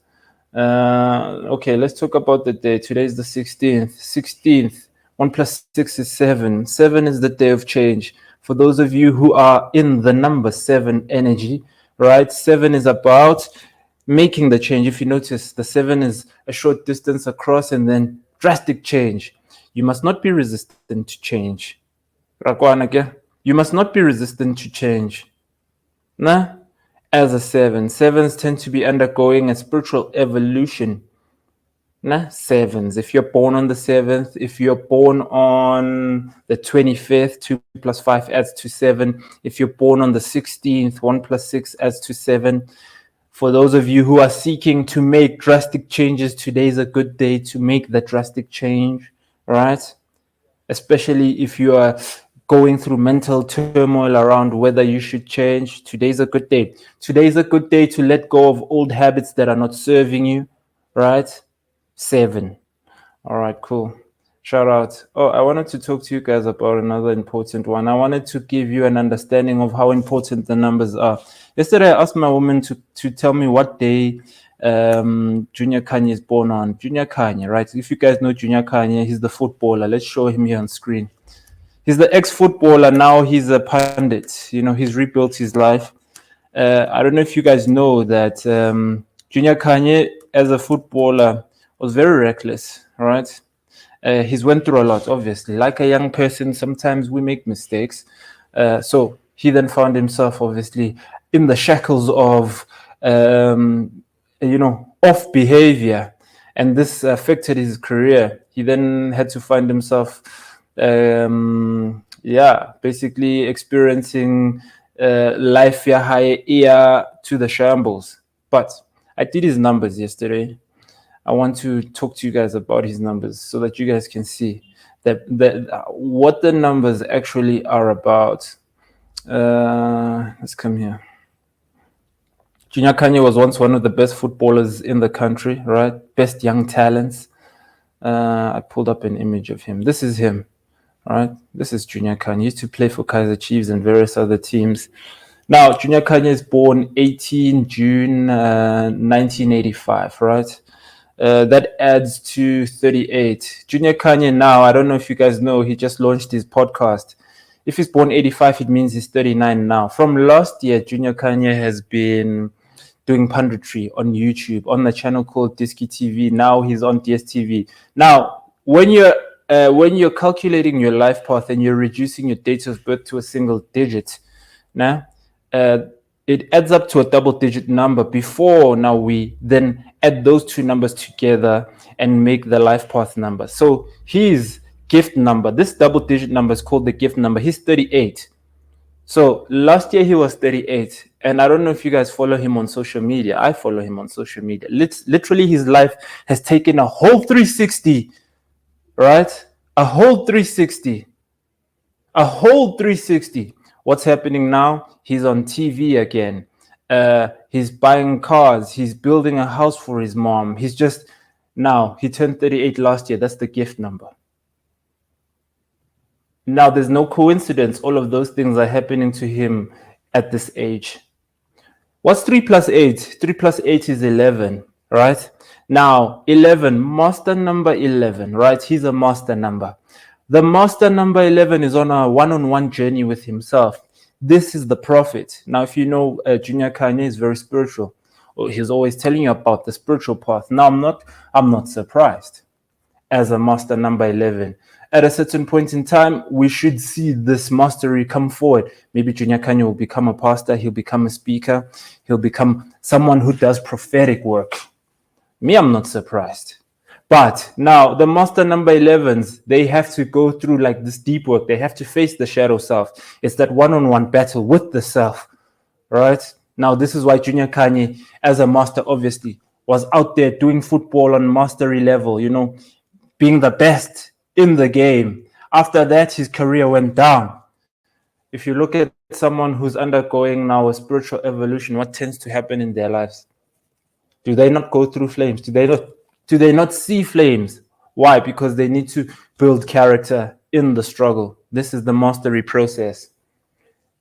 Okay, let's talk about the day. Today is the 16th. 16th. 1 plus 6 is 7. 7 is the day of change. For those of you who are in the number 7 energy, right? 7 is about making the change. If you notice, the 7 is a short distance across and then drastic change. You must not be resistant to change. You must not be resistant to change. Nah? As a 7, 7s tend to be undergoing a spiritual evolution. Nah? 7s. If you're born on the 7th, if you're born on the 25th, 2 plus 5 adds to 7. If you're born on the 16th, 1 plus 6 adds to 7. For those of you who are seeking to make drastic changes, today is a good day to make that drastic change, right? Especially if you are going through mental turmoil around whether you should change. Today's a good day. Today's a good day to let go of old habits that are not serving you, right? 7. All right, cool. Shout out. Oh, I wanted to talk to you guys about another important one. I wanted to give you an understanding of how important the numbers are. Yesterday, I asked my woman to tell me what day Junior Kanye is born on. Junior Kanye, right? If you guys know Junior Kanye, he's the footballer. Let's show him here on screen. He's the ex-footballer. Now he's a pundit. You know, he's rebuilt his life. I don't know if you guys know that Junior Kanye, as a footballer, was very reckless, right? He's went through a lot, obviously. Like a young person, sometimes we make mistakes. So he then found himself, obviously, in the shackles of, off behavior. And this affected his career. He then had to find himself, basically experiencing life high to the shambles. But I did his numbers yesterday. I want to talk to you guys about his numbers so that you guys can see that what the numbers actually are about. Let's come here. Junior Kanye was once one of the best footballers in the country, right? Best young talents. I pulled up an image of him. This is him, right? This is Junior Kanye. He used to play for Kaizer Chiefs and various other teams. Now, Junior Kanye is born 18 June 1985, right? That adds to 38. Junior Kanye now, I don't know if you guys know, he just launched his podcast. If he's born 85, it means he's 39 now. From last year, Junior Kanye has been doing punditry on YouTube on the channel called Disky TV. Now he's on DSTV. Now, when you're calculating your life path and you're reducing your date of birth to a single digit, now it adds up to a double-digit number before now we then add those two numbers together and make the life path number. So his gift number, this double-digit number is called the gift number. He's 38. So last year he was 38. And I don't know if you guys follow him on social media. I follow him on social media. Literally, his life has taken a whole 360, right? A whole 360. A whole 360. What's happening now? He's on TV again. He's buying cars. He's building a house for his mom. He's just now, he turned 38 last year. That's the gift number. Now, there's no coincidence. All of those things are happening to him at this age. What's 3 plus 8? 3 plus 8 is 11, right? Now, 11, master number 11, right? He's a master number. The master number 11 is on a one-on-one journey with himself. This is the prophet. Now, if you know, Junior Kanye is very spiritual. He's always telling you about the spiritual path. Now, I'm not surprised. As a master number 11, at a certain point in time, we should see this mastery come forward. Maybe Junior Kanye will become a pastor. He'll become a speaker. He'll become someone who does prophetic work. Me, I'm not surprised. But now the master number 11s, they have to go through like this deep work. They have to face the shadow self. It's that one-on-one battle with the self, right? Now, this is why Junior Kanye, as a master, obviously, was out there doing football on mastery level, you know, being the best in the game. After that, his career went down. If you look at someone who's undergoing now a spiritual evolution, what tends to happen in their lives? Do they not go through flames? Do they not see flames? Why? Because they need to build character in the struggle. This is the mastery process.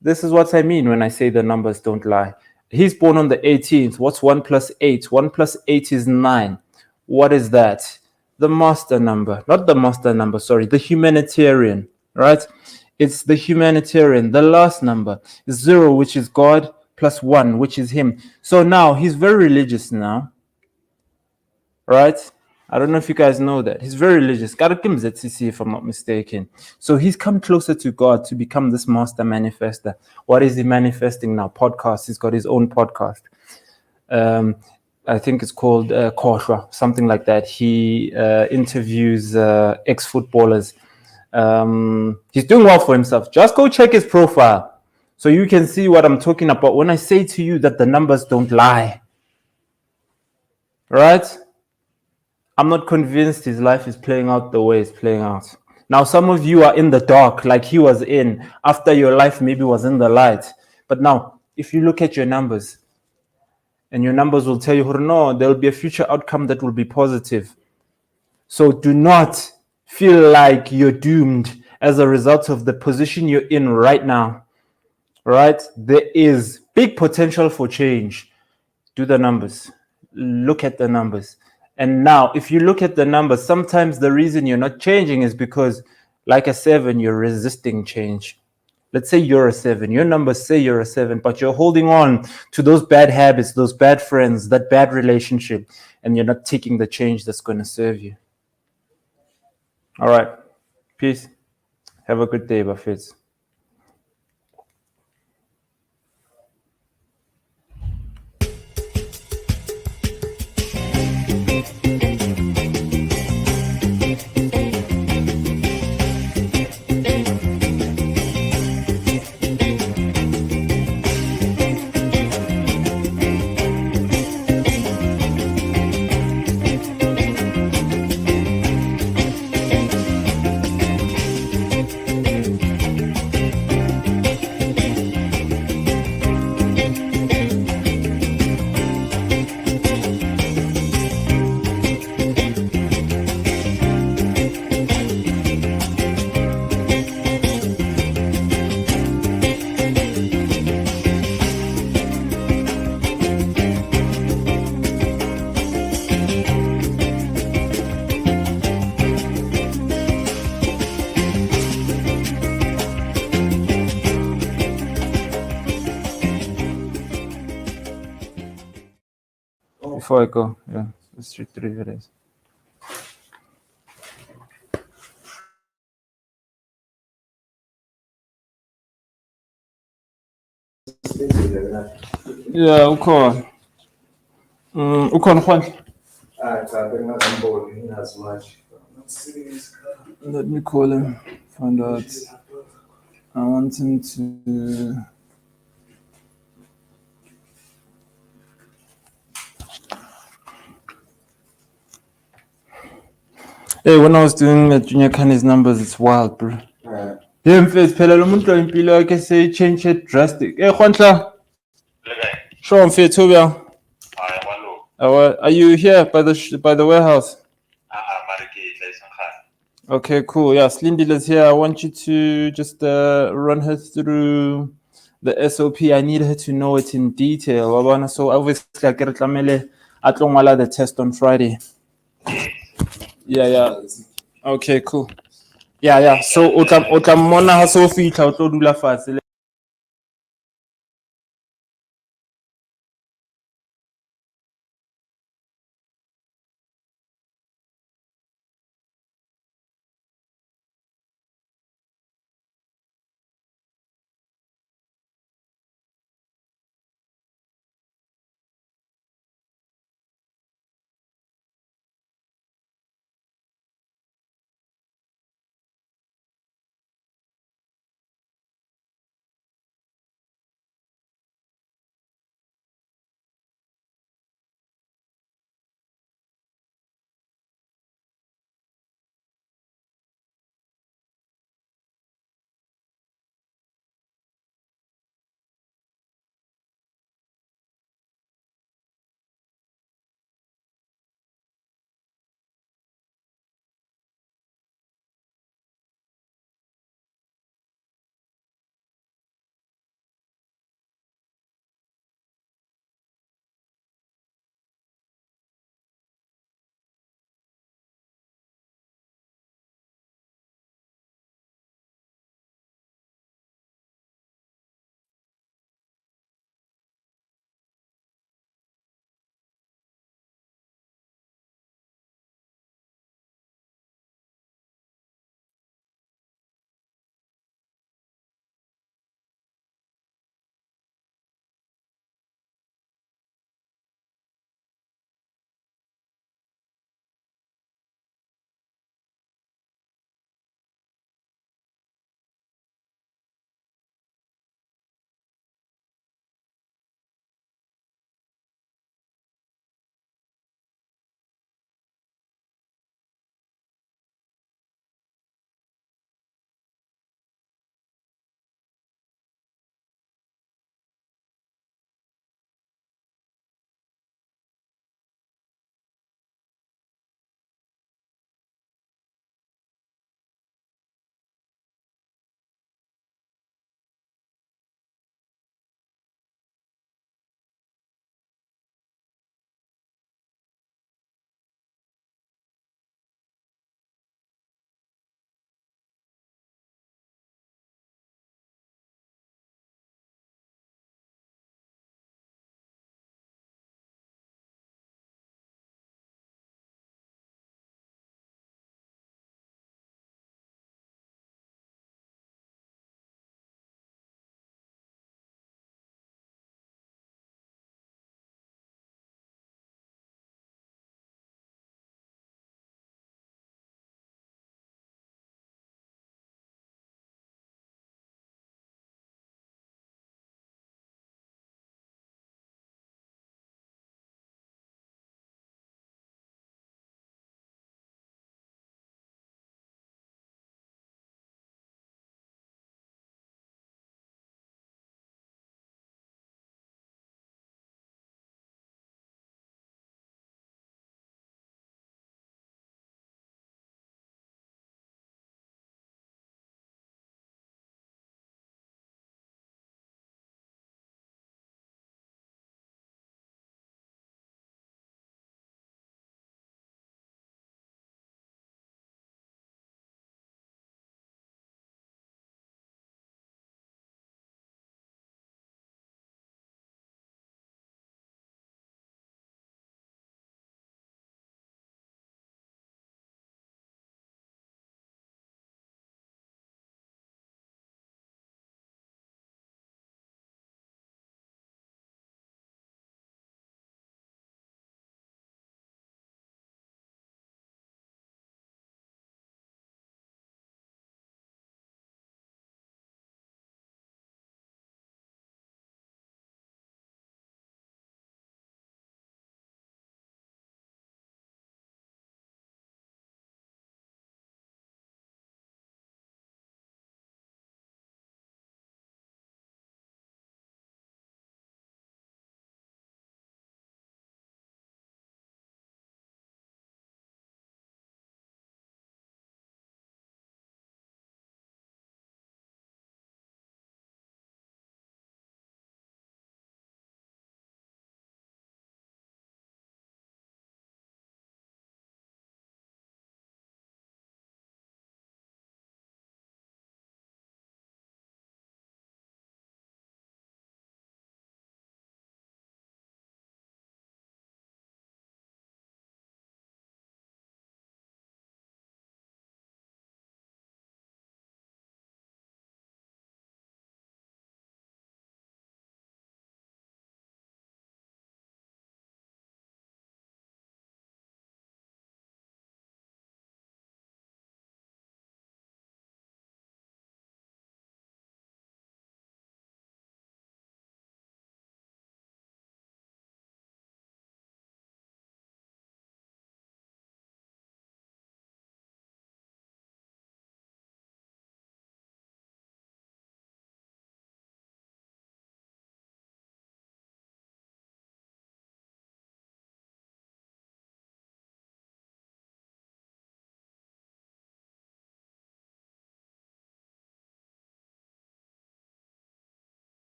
This is what I mean when I say the numbers don't lie. He's born on the 18th. What's 1 plus 8? 1 plus 8 is 9. What is that? The master number. Not the master number, sorry. The humanitarian, right? It's the humanitarian. The last number is 0, which is God, plus 1, which is him. So now he's very religious now, right? I don't know if you guys know that. He's very religious. If I'm not mistaken. So he's come closer to God to become this master manifester. What is he manifesting now? Podcast. He's got his own podcast. I think it's called Koshwa, something like that. He interviews ex-footballers. He's doing well for himself. Just go check his profile so you can see what I'm talking about when I say to you that the numbers don't lie. Right? I'm not convinced his life is playing out the way it's playing out. Now, some of you are in the dark like he was in after your life maybe was in the light. But now, if you look at your numbers, and your numbers will tell you, no, there will be a future outcome that will be positive. So do not feel like you're doomed as a result of the position you're in right now, right? There is big potential for change. Do the numbers. Look at the numbers. And now, if you look at the numbers, sometimes the reason you're not changing is because, like a 7, you're resisting change. Let's say you're a 7. Your numbers say you're a 7, but you're holding on to those bad habits, those bad friends, that bad relationship, and you're not taking the change that's going to serve you. All right. Peace. Have a good day, Buffets. Before I go, yeah, let's read 3 videos. Yeah, ukhona. Ukhona Juan. As much. Let me call him. Find out. I want him to. Hey, when I was doing Junior Kani's numbers, it's wild, bro. Yeah, mfethu phela lo muntu impilo yakhe seyichange drastic. Hey, Juanhla. Sure, mfethu uya. Are you here by the warehouse? Okay, cool. Yeah, Slindila's here. I want you to just run her through the SOP. I need her to know it in detail. Wabona, so obviously I get the test on Friday. Yeah. Okay, cool. Yeah. So utla mona ha so fihla o tlo dula fatshe.